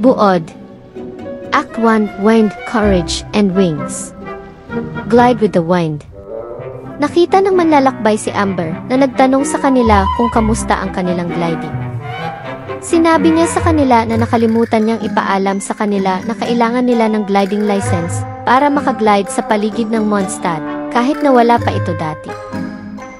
Buod. Act 1, Wind, Courage, and Wings. Glide with the wind. Nakita ng manlalakbay si Amber na nagtanong sa kanila kung kamusta ang kanilang gliding. Sinabi niya sa kanila na nakalimutan niyang ipaalam sa kanila na kailangan nila ng gliding license para makaglide sa paligid ng Mondstadt kahit na wala pa ito dati.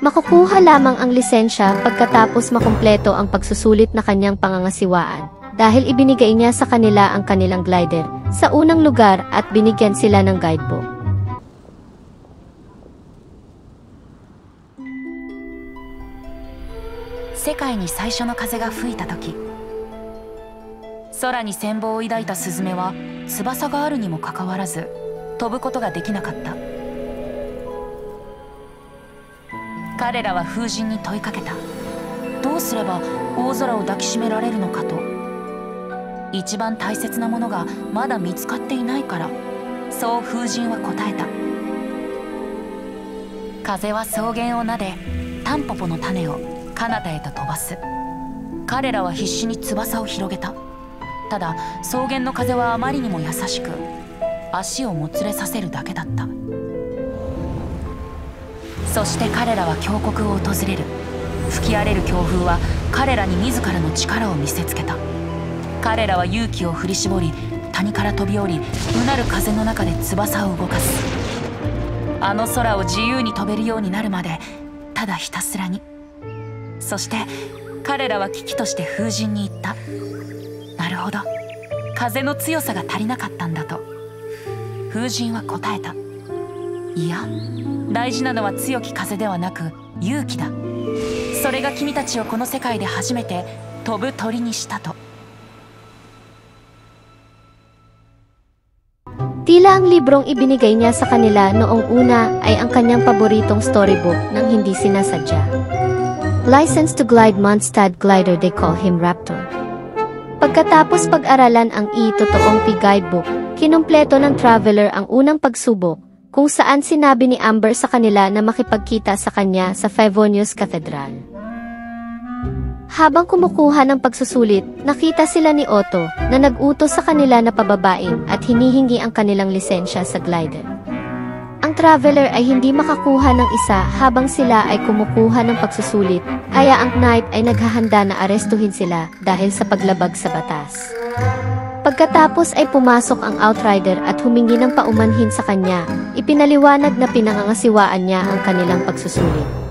Makukuha lamang ang lisensya pagkatapos makumpleto ang pagsusulit na kanyang pangangasiwaan dahil ibinigay niya sa kanila ang kanilang glider sa unang lugar at binigyan sila ng guidebook. Sekai ni saisho no kaze ga fuita toki,空に羨望を抱いたスズメは翼があるにもかかわらず飛ぶことができなかった。彼らは風神に問いかけた。どうすれば大空を抱きしめられるのかと。一番大切なものがまだ見つかっていないから、そう風神は答えた。風は草原を撫でタンポポの種を彼方へと飛ばす。彼らは必死に翼を広げた。ただ草原の風はあまりにも優しく、足をもつれさせるだけだった。そして彼らは峡谷を訪れる。吹き荒れる強風は彼らに自らの力を見せつけた。彼らは勇気を振り絞り、谷から飛び降り、うなる風の中で翼を動かす。あの空を自由に飛べるようになるまで、ただひたすらに。そして彼らは危機として風神に言った。なるほど、風の強さが足りなかったんだと。風神は答えた。いや、大事なのは強き風ではなく勇気だ。それが君たちをこの世界で初めて飛ぶ鳥にしたと。Tila ang librong ibinigay niya sa kanila noong una ay ang kanyang paboritong storybook nang hindi sinasadya. License to Glide Mondstadt Glider, they call him Raptor. Pagkatapos pag-aralan ang totoong guidebook, kinumpleto ng traveler ang unang pagsubok kung saan sinabi ni Amber sa kanila na makipagkita sa kanya sa Favonius Cathedral. Habang kumukuha ng pagsusulit, nakita sila ni Otto na nag-utos sa kanila na pababain at hinihingi ang kanilang lisensya sa glider. Ang traveler ay hindi makakuha ng isa habang sila ay kumukuha ng pagsusulit, kaya ang knight ay naghahanda na arestuhin sila dahil sa paglabag sa batas. Pagkatapos ay pumasok ang outrider at humingi ng paumanhin sa kanya, ipinaliwanag na pinangangasiwaan niya ang kanilang pagsusulit.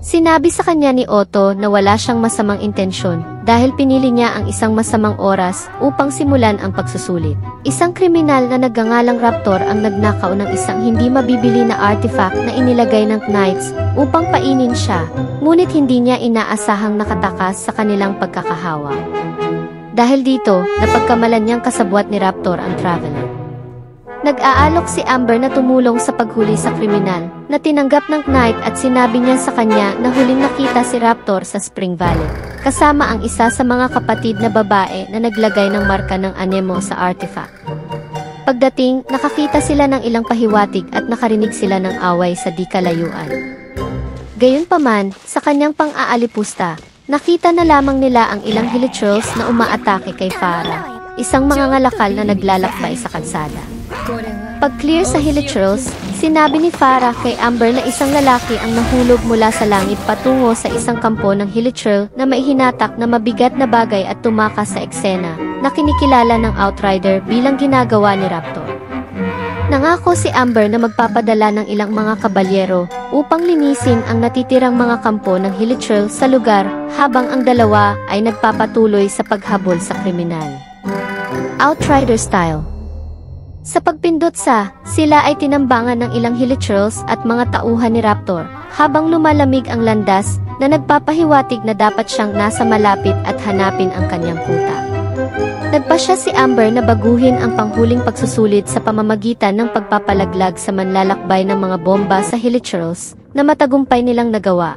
Sinabi sa kanya ni Otto na wala siyang masamang intensyon dahil pinili niya ang isang masamang oras upang simulan ang pagsusulit. Isang kriminal na nagngangalang Raptor ang nagnakaw ng isang hindi mabibili na artifact na inilagay ng knights upang painin siya, ngunit hindi niya inaasahang nakatakas sa kanilang pagkakahawa. Dahil dito, napagkamalan niyang kasabwat ni Raptor ang traveler. Nag-aalok si Amber na tumulong sa paghuli sa kriminal, na tinanggap ng knight at sinabi niya sa kanya na huling nakita si Raptor sa Spring Valley, kasama ang isa sa mga kapatid na babae na naglagay ng marka ng anemo sa artifact. Pagdating, nakakita sila ng ilang pahiwatig at nakarinig sila ng away sa di kalayuan. Gayunpaman, sa kanyang pang-aalipusta, nakita na lamang nila ang ilang hilichurls na umaatake kay Farah, isang mangangalakal na naglalakbay sa kalsada. Pag-clear sa hilichurls, sinabi ni Farah kay Amber na isang lalaki ang nahulog mula sa langit patungo sa isang kampo ng hilichurl na may hinatak na mabigat na bagay at tumakas sa eksena na kinikilala ng outrider bilang ginagawa ni Raptor. Nangako si Amber na magpapadala ng ilang mga kabalyero upang linisin ang natitirang mga kampo ng hilichurl sa lugar habang ang dalawa ay nagpapatuloy sa paghabol sa kriminal. Outrider style. Sa pagpindot sila ay tinambangan ng ilang hilichurls at mga tauhan ni Raptor habang lumalamig ang landas na nagpapahiwatig na dapat siyang nasa malapit at hanapin ang kanyang kuta. Nagpasya si Amber na baguhin ang panghuling pagsusulit sa pamamagitan ng pagpapalaglag sa manlalakbay ng mga bomba sa hilichurls na matagumpay nilang nagawa.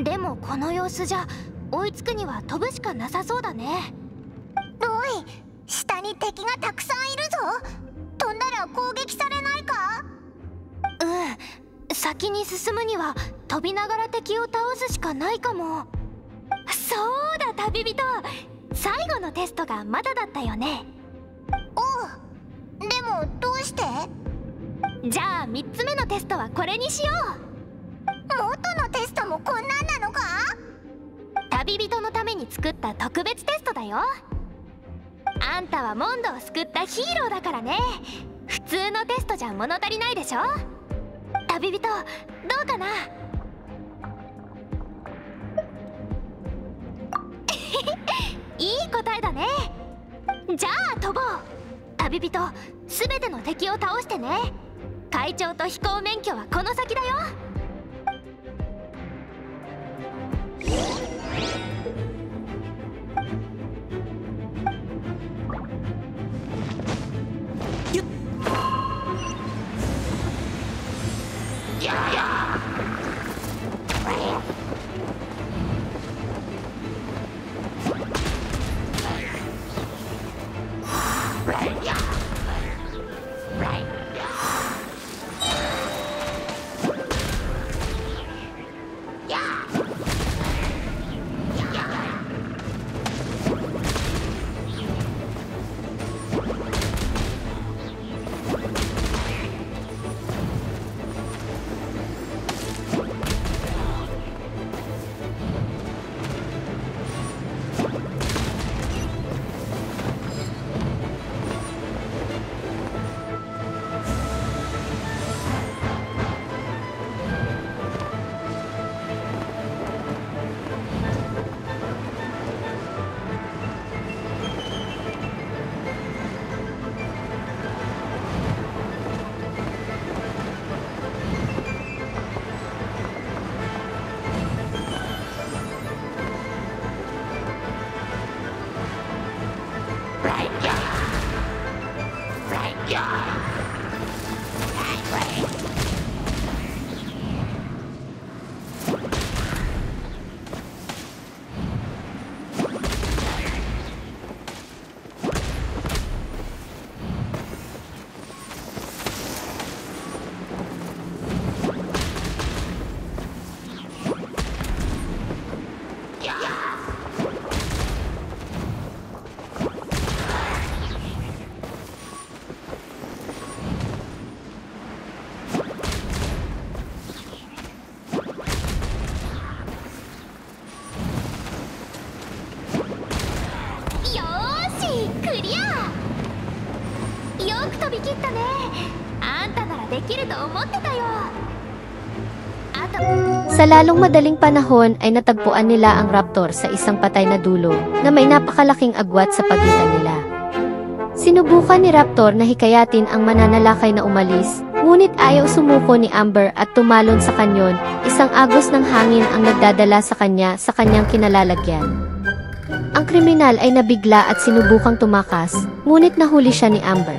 Demo, この様子じゃ追いつくには飛ぶしかなさそうだね。おい、下に敵がたくさんいるぞ。飛んだら攻撃されないか？先に進むには飛びながら敵を倒すしかないかも。そうだ、旅人、最後のテストがまだだったよね。おう、でもどうして？じゃあ3つ目のテストはこれにしよう。元のテストもこんなんなのか？旅人のために作った特別テストだよ。あんたはモンドを救ったヒーローだからね。普通のテストじゃ物足りないでしょ。旅人、どうかな？いい答えだね。じゃあ飛ぼう。旅人、全ての敵を倒してね。会長と飛行免許はこの先だよ。飛び切ったね。あんたならできると思ってたよ。Sa lalong madaling panahon ay natagpuan nila ang raptor sa isang patay na dulo na may napakalaking agwat sa pagitan nila. Sinubukan ni Raptor na hikayatin ang mananalakay na umalis, ngunit ayaw sumuko ni Amber at tumalon sa kanyon. Isang agos ng hangin ang nagdadala sa kanya sa kanyang kinalalagyan. Ang kriminal ay nabigla at sinubukang tumakas, ngunit nahuli siya ni Amber.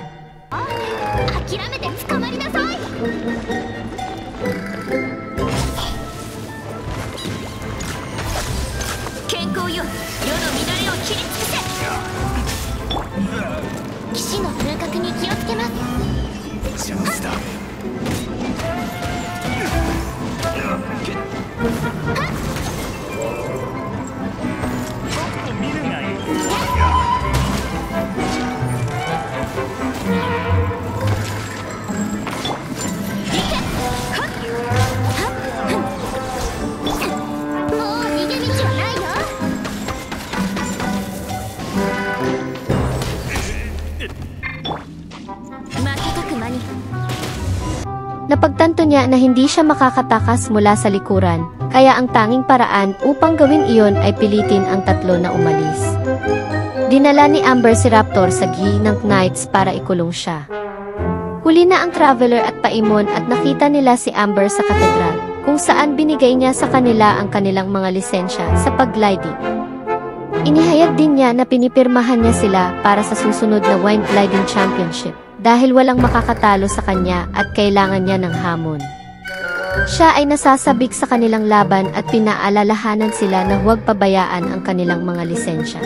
Napagtanto niya na hindi siya makakatakas mula sa likuran, kaya ang tanging paraan upang gawin iyon ay pilitin ang tatlo na umalis. Dinala ni Amber si Raptor sa Gi ng Knights para ikulong siya. Huli na ang Traveler at Paimon at nakita nila si Amber sa katedral, kung saan binigay niya sa kanila ang kanilang mga lisensya sa paggliding. Inihayag din niya na pinipirmahan niya sila para sa susunod na Wind Gliding Championship, dahil walang makakatalo sa kanya at kailangan niya ng hamon. Siya ay nasasabik sa kanilang laban at pinaalalahanan sila na huwag pabayaan ang kanilang mga lisensya.